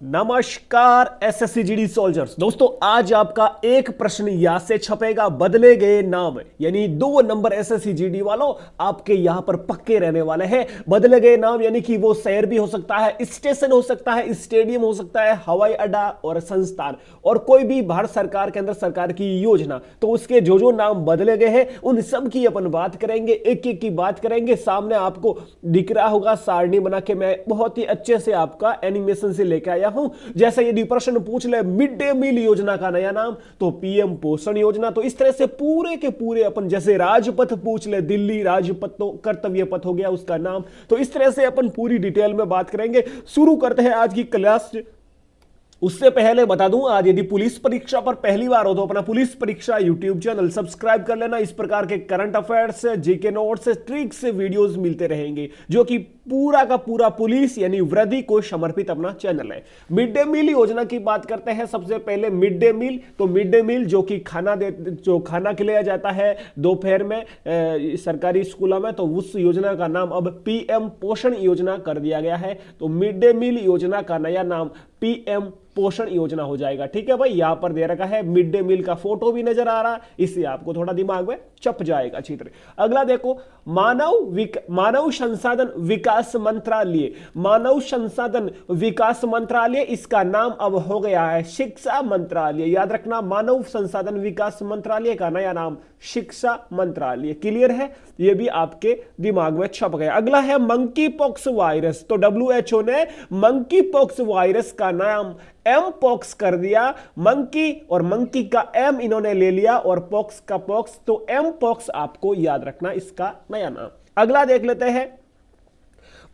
नमस्कार SSC GD soldiers. दोस्तों आज आपका एक प्रश्न यहां से छपेगा, बदले गए नाम, यानी 2 नंबर एसएससी जीडी वालों आपके यहां पर पक्के रहने वाले हैं। बदले गए नाम यानी कि वो शहर भी हो सकता है, स्टेशन हो सकता है, स्टेडियम हो सकता है, हवाई अड्डा और संस्थान और कोई भी भारत सरकार के अंदर सरकार की योजना। तो उसके जो नाम बदले गए हैं उन सब की अपन बात करेंगे, एक एक की बात करेंगे। सामने आपको दिख रहा होगा सारणी बना के मैं बहुत ही अच्छे से आपका एनिमेशन से लेकर आया हूं। जैसे यदि प्रश्न पूछ ले मिड डे मील योजना का नया नाम तो पीएम पोषण योजना। तो इस तरह से पूरे के पूरे अपन, जैसे राजपथ पूछ ले, दिल्ली राजपथ तो कर्तव्य पथ हो गया उसका नाम। तो इस तरह से अपन पूरी डिटेल में बात करेंगे। शुरू करते हैं आज की क्लास। उससे पहले बता दूं, आज यदि पुलिस परीक्षा पर पहली बार हो तो अपना पुलिस परीक्षा यूट्यूब चैनल सब्सक्राइब कर लेना। इस प्रकार के current affairs, GK notes, tricks videos मिलते रहेंगे, जो कि पूरा का पूरा पुलिस यानी वृद्धि को समर्पित अपना चैनल है। मिड डे मील योजना की बात करते हैं। सबसे पहले मिड डे मील, तो मिड डे मील जो कि जो खाना खिलाया जाता है दोपहर में सरकारी स्कूलों में, तो उस योजना का नाम अब पीएम पोषण योजना कर दिया गया है। तो मिड डे मील योजना का नया नाम पीएम पोषण योजना हो जाएगा। ठीक है भाई, यहां पर दे रखा है, मिड डे मील का फोटो भी नजर आ रहा है, इससे आपको थोड़ा दिमाग में चप जाएगा चित्र। अगला देखो, मानव संसाधन विकास मंत्रालय। मानव संसाधन विकास मंत्रालय, इसका नाम अब हो गया है शिक्षा मंत्रालय। याद रखना, मानव संसाधन विकास मंत्रालय का नया नाम शिक्षा मंत्रालय। क्लियर है, यह भी आपके दिमाग में छप गया। अगला है मंकी पॉक्स वायरस। तो WHO ने मंकी पॉक्स वायरस का नाम एम पॉक्स कर दिया। मंकी और मंकी का एम इन्होंने ले लिया और पॉक्स का पॉक्स, तो एम पॉक्स आपको याद रखना इसका नया नाम। अगला देख लेते हैं,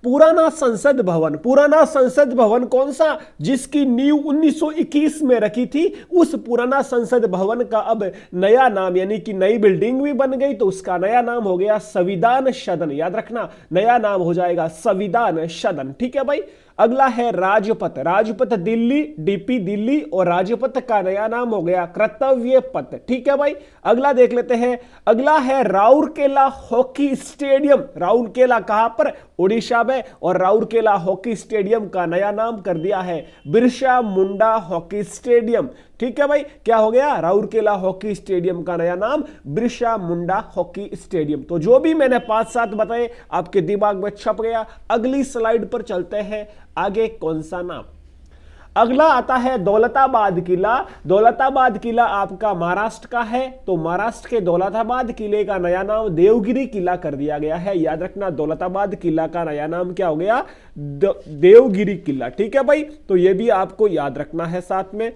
पुराना संसद भवन। पुराना संसद भवन कौन सा? जिसकी नींव 1921 में रखी थी, उस पुराना संसद भवन का अब नया नाम, यानी कि नई बिल्डिंग भी बन गई, तो उसका नया नाम हो गया संविधान सदन। याद रखना, नया नाम हो जाएगा संविधान सदन। ठीक है भाई। अगला है राजपथ। राजपथ दिल्ली, डीपी दिल्ली, और राजपथ का नया नाम हो गया कर्तव्य पथ। ठीक है भाई। अगला देख लेते हैं, अगला है राउरकेला हॉकी स्टेडियम। राउरकेला कहां पर? उड़ीसा में। और राउरकेला हॉकी स्टेडियम का नया नाम कर दिया है बिरसा मुंडा हॉकी स्टेडियम। ठीक है भाई, क्या हो गया? राउरकेला हॉकी स्टेडियम का नया नाम बिरसा मुंडा हॉकी स्टेडियम। तो जो भी मैंने 5-7 बताए आपके दिमाग में छप गया। अगली स्लाइड पर चलते हैं, आगे कौन सा नाम? अगला आता है दौलताबाद किला। दौलताबाद किला आपका महाराष्ट्र का है, तो महाराष्ट्र के दौलताबाद किले का नया नाम देवगिरी किला कर दिया गया है। याद रखना, दौलताबाद किला का नया नाम क्या हो गया? देवगिरी किला। ठीक है भाई, तो यह भी आपको याद रखना है साथ में।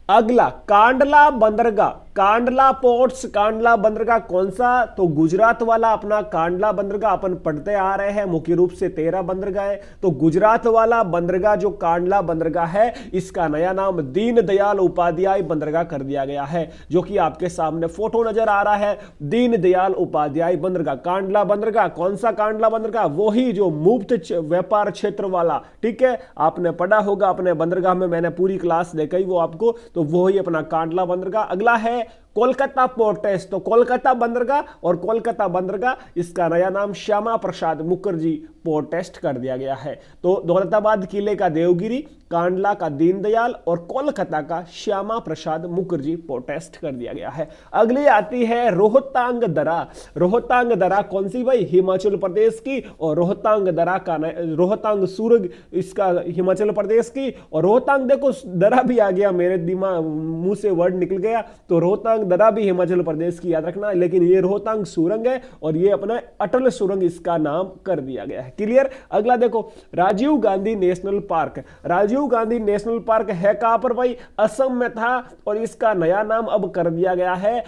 अगला कांडला बंदरगाह। कांडला पोर्ट्स, कांडला बंदरगाह कौन सा? तो गुजरात वाला अपना कांडला बंदरगाह अपन पढ़ते आ रहे हैं, मुख्य रूप से 13 बंदरगाह है। तो गुजरात वाला बंदरगाह जो कांडला बंदरगाह है, इसका नया नाम दीनदयाल उपाध्याय बंदरगाह कर दिया गया है, जो कि आपके सामने फोटो नजर आ रहा है। दीनदयाल उपाध्याय बंदरगाह, कांडला बंदरगाह। कौन सा कांडला बंदरगाह? वही जो मुक्त व्यापार क्षेत्र वाला। ठीक है, आपने पढ़ा होगा अपने बंदरगाह में, मैंने पूरी क्लास देखी वो आपको, तो वही अपना कांडला बंदरगाह। अगला है कोलकाता पोर्ट ट्रस्ट। तो कोलकाता बंदरगाह और कोलकाता बंदरगाह, इसका नया नाम श्यामा प्रसाद मुखर्जी पोर्ट ट्रस्ट कर दिया गया है। तो दौलताबाद किले का देवगिरी, कांडला का दीनदयाल और कोलकाता का श्यामा प्रसाद मुखर्जी पोर्ट ट्रस्ट कर दिया गया है। अगली आती है रोहतांग दर्रा। रोहतांग दर्रा कौन सी भाई? हिमाचल प्रदेश की। और रोहतांग दर्रा का रोहतांग सुरंग इसका हिमाचल प्रदेश की। और रोहतांग देखो दर्रा भी आ गया, मेरे दिमाग मुंह से वर्ड निकल गया। तो रोहतांग दर्रा भी हिमाचल प्रदेश की, याद रखना। लेकिन ये रोहतांग सुरंग है और ये अपना अटल सुरंग इसका नाम कर दिया गया है। क्लियर। अगला देखो, Rajiv Gandhi national park. Rajiv Gandhi national park है कहां पर भाई? असम में था और इसका नया नाम अब कर दिया गया है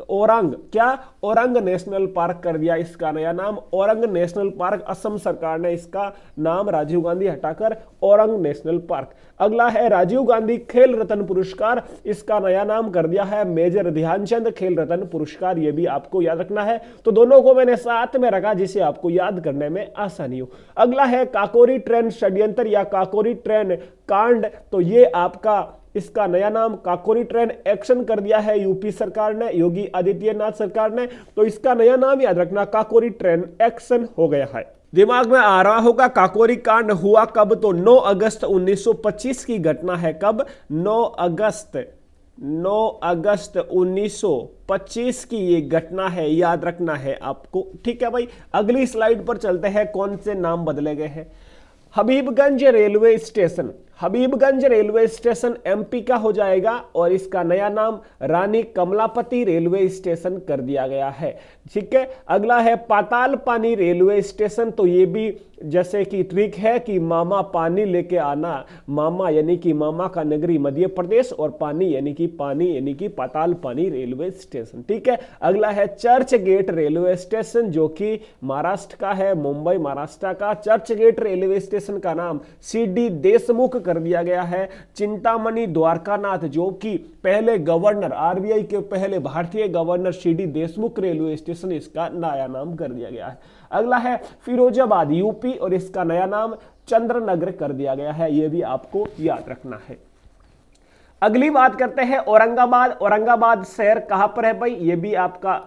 औरंग। क्या? औरंग नेशनल पार्क कर दिया इसका नया नाम। औरंग नेशनल पार्क, असम सरकार ने इसका नाम राजीव गांधी हटाकर औरंग नेशनल पार्क। अगला है राजीव गांधी खेल रत्न पुरस्कार। इसका नया नाम कर दिया है मेजर ध्यानचंद खेल रत्न पुरस्कार। यह भी आपको याद रखना है। तो दोनों को मैंने साथ में रखा जिसे आपको याद करने में आसानी हो। अगला है काकोरी ट्रेन षड्यंत्र या काकोरी ट्रेन कांड। तो ये आपका इसका नया नाम काकोरी ट्रेन एक्शन कर दिया है यूपी सरकार ने, योगी आदित्यनाथ सरकार ने। तो इसका नया नाम याद रखना, काकोरी ट्रेन एक्शन हो गया है। दिमाग में आ रहा होगा काकोरी कांड हुआ कब, तो 9 अगस्त 1925 की घटना है। कब? 9 अगस्त 1925 की ये घटना है, याद रखना है आपको। ठीक है भाई, अगली स्लाइड पर चलते हैं। कौन से नाम बदले गए हैं? Habibganj railway station, Habibganj railway station MP का हो जाएगा और इसका नया नाम रानी कमलापति रेलवे स्टेशन कर दिया गया है। ठीक है, अगला है पाताल पानी रेलवे स्टेशन। तो ये भी जैसे कि ट्रिक है कि मामा पानी लेके आना, मामा यानी कि मामा का नगरी मध्य प्रदेश, और पानी यानी कि पाताल पानी रेलवे स्टेशन। ठीक है, अगला है चर्च गेट रेलवे स्टेशन जो कि महाराष्ट्र का है, मुंबई महाराष्ट्र का। चर्च गेट रेलवे स्टेशन का नाम सीडी देशमुख कर दिया गया है। चिंतामणि द्वारकानाथ जो कि पहले गवर्नर, आरबीआई के पहले भारतीय governor CD Deshmukh railway station, इसका नया नाम कर दिया गया है। अगला है फिरोजाबाद यूपी और इसका नया नाम चंद्रनगर कर दिया गया है, यह भी आपको याद रखना है। अगली बात करते हैं औरंगाबाद। औरंगाबाद शहर कहां पर है भाई? यह भी आपका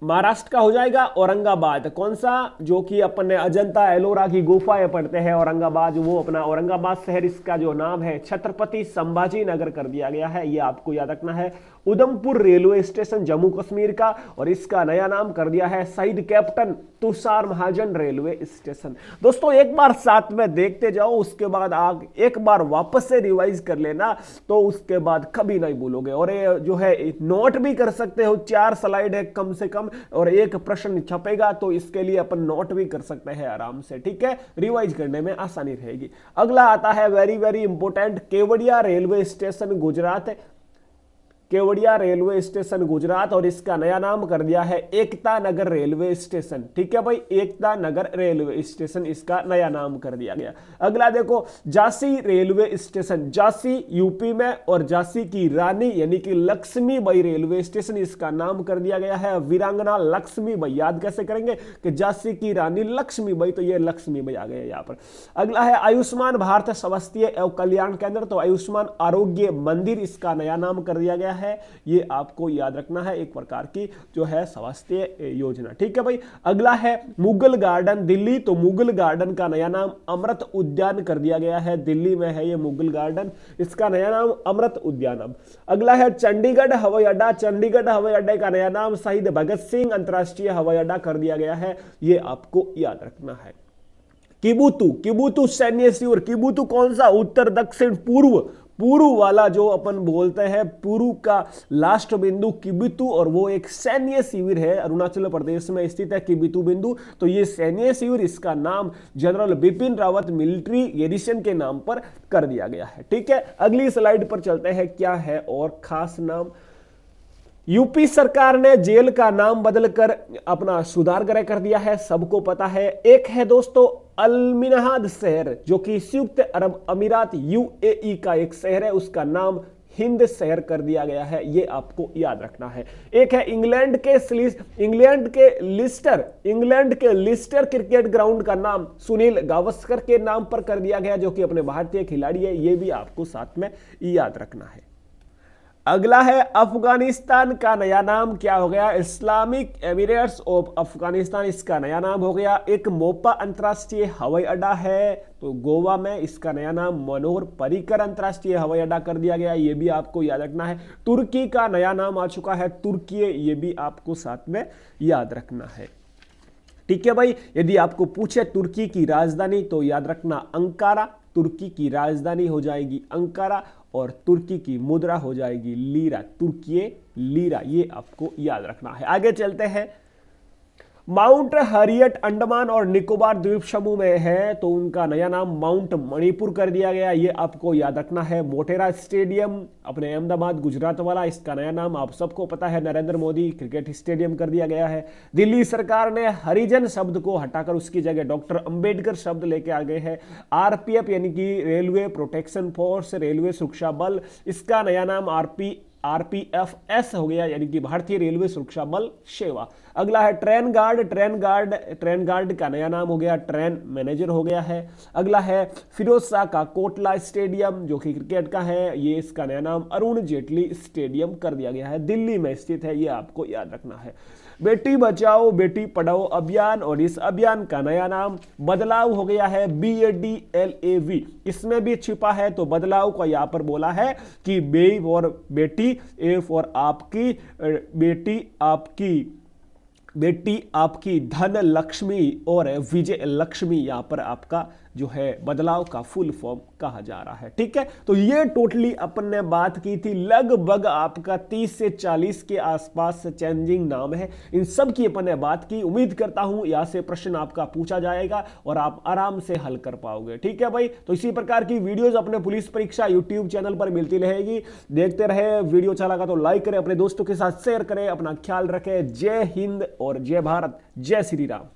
महाराष्ट्र का हो जाएगा। औरंगाबाद कौन सा? जो कि अपने अजंता एलोरा की गुफाएं पढ़ते हैं औरंगाबाद, वो अपना औरंगाबाद शहर, इसका जो नाम है छत्रपति संभाजी नगर कर दिया गया है, ये आपको याद रखना है। उधमपुर रेलवे स्टेशन जम्मू कश्मीर का और इसका नया नाम कर दिया है शहीद कैप्टन तुषार महाजन रेलवे स्टेशन। दोस्तों एक बार साथ में देखते जाओ, उसके बाद आप एक बार वापस से रिवाइज कर लेना, तो उसके बाद कभी नहीं भूलोगे। और ये जो है नोट भी कर सकते हो, 4 स्लाइड है कम से कम और एक प्रश्न छपेगा, तो इसके लिए अपन नोट भी कर सकते हैं आराम से। ठीक है, रिवाइज करने में आसानी रहेगी। अगला आता है very very important, Kevadia railway station Gujarat, Kevadia railway station Gujarat और इसका नया नाम कर दिया है एकता नगर रेलवे स्टेशन। ठीक है भाई, एकता नगर रेलवे स्टेशन इसका नया नाम कर दिया गया। अगला देखो Jhansi railway station, Jhansi UP में, और झांसी की रानी यानी कि लक्ष्मीबाई रेलवे स्टेशन, इसका नाम कर दिया गया है वीरांगना लक्ष्मीबाई। याद कैसे करेंगे कि झांसी की रानी लक्ष्मीबाई, तो ये लक्ष्मीबाई आ गए यहाँ पर। अगला है आयुष्मान भारत स्वास्थ्य एवं कल्याण केंद्र, तो आयुष्मान आरोग्य मंदिर इसका नया नाम कर दिया गया है। ये आपको याद रखना है, एक प्रकार की जो है स्वास्थ्य योजना। ठीक है भाई, अगला है मुगल गार्डन दिल्ली, तो मुगल गार्डन का नया नाम अमृत उद्यान कर दिया गया है, दिल्ली में है ये मुगल गार्डन, इसका नया नाम अमृत उद्यान। अब अगला है चंडीगढ़ हवाई अड्डा, चंडीगढ़ हवाई अड्डे का नया नाम शहीद भगत सिंह अंतरराष्ट्रीय हवाई अड्डा कर दिया गया है, ये आपको याद रखना है। किबुतु, किबुतु सैन्य शिविर, किबुतु कौन सा? उत्तर दक्षिण पूर्व, पूर्व वाला जो अपन बोलते हैं, पूर्व का लास्ट बिंदु किबितु, और वो एक सैन्य शिविर है, अरुणाचल प्रदेश में स्थित है किबितु बिंदु। तो ये सैन्य शिविर, इसका नाम जनरल बिपिन रावत मिलिट्री एडिशन के नाम पर कर दिया गया है। ठीक है, अगली स्लाइड पर चलते हैं, क्या है और खास नाम। यूपी सरकार ने जेल का नाम बदलकर अपना सुधार गृह कर दिया है, सबको पता है। एक है दोस्तों अल-मिनहाद शहर जो कि संयुक्त अरब अमीरात यूएई का एक शहर है, उसका नाम हिंद शहर कर दिया गया है, ये आपको याद रखना है। एक है इंग्लैंड के लिस्टर क्रिकेट ग्राउंड का नाम सुनील गावस्कर के नाम पर कर दिया गया, जो कि अपने भारतीय खिलाड़ी है, ये भी आपको साथ में याद रखना है। अगला है अफगानिस्तान का नया नाम क्या हो गया? इस्लामिक एमिरेट्स ऑफ अफगानिस्तान इसका नया नाम हो गया। एक मोपा अंतरराष्ट्रीय हवाई अड्डा है तो गोवा में, इसका नया नाम मनोहर पर्रिकर अंतरराष्ट्रीय हवाई अड्डा कर दिया गया, ये भी आपको याद रखना है। तुर्की का नया नाम आ चुका है तुर्की, ये भी आपको साथ में याद रखना है। ठीक है भाई, यदि आपको पूछे तुर्की की राजधानी तो याद रखना अंकारा, तुर्की की राजधानी हो जाएगी अंकारा और तुर्की की मुद्रा हो जाएगी लीरा, तुर्की लीरा, ये आपको याद रखना है। आगे चलते हैं। माउंट हरियट अंडमान और निकोबार द्वीप समूह में है तो उनका नया नाम माउंट मणिपुर कर दिया गया, ये आपको याद रखना है। मोटेरा स्टेडियम अपने अहमदाबाद गुजरात वाला, इसका नया नाम आप सबको पता है नरेंद्र मोदी क्रिकेट स्टेडियम कर दिया गया है। दिल्ली सरकार ने हरिजन शब्द को हटाकर उसकी जगह डॉक्टर अंबेडकर शब्द लेके आ गए हैं। आरपीएफ यानी कि रेलवे प्रोटेक्शन फोर्स, रेलवे सुरक्षा बल, इसका नया नाम आरपीएफएस हो गया, यानी कि भारतीय रेलवे सुरक्षा बल सेवा। अगला है ट्रेन गार्ड, ट्रेन गार्ड का नया नाम हो गया ट्रेन मैनेजर हो गया है। अगला है फिरोज शाह का कोटला स्टेडियम जो कि क्रिकेट का है, ये इसका नया नाम अरुण जेटली स्टेडियम कर दिया गया है, दिल्ली में स्थित है, ये आपको याद रखना है। बेटी बचाओ बेटी पढ़ाओ अभियान, और इस अभियान का नया नाम बदलाव हो गया है BADLAV, इसमें भी छिपा है। तो बदलाव को यहां पर बोला है कि बे और बेटी, ए फॉर आपकी, बेटी आपकी धन लक्ष्मी, और विजय लक्ष्मी यहां पर आपका जो है बदलाव का फुल फॉर्म कहा जा रहा है। ठीक है, तो ये टोटली अपन ने बात की थी, लगभग आपका 30 से 40 के आसपास चेंजिंग नाम है, इन सब की अपन ने बात की। उम्मीद करता हूं यहां से प्रश्न आपका पूछा जाएगा और आप आराम से हल कर पाओगे। ठीक है भाई, तो इसी प्रकार की वीडियोस अपने पुलिस परीक्षा यूट्यूब चैनल पर मिलती रहेगी, देखते रहे। वीडियो अच्छा लगा तो लाइक करें, अपने दोस्तों के साथ शेयर करें, अपना ख्याल रखें। जय हिंद और जय भारत, जय श्री राम।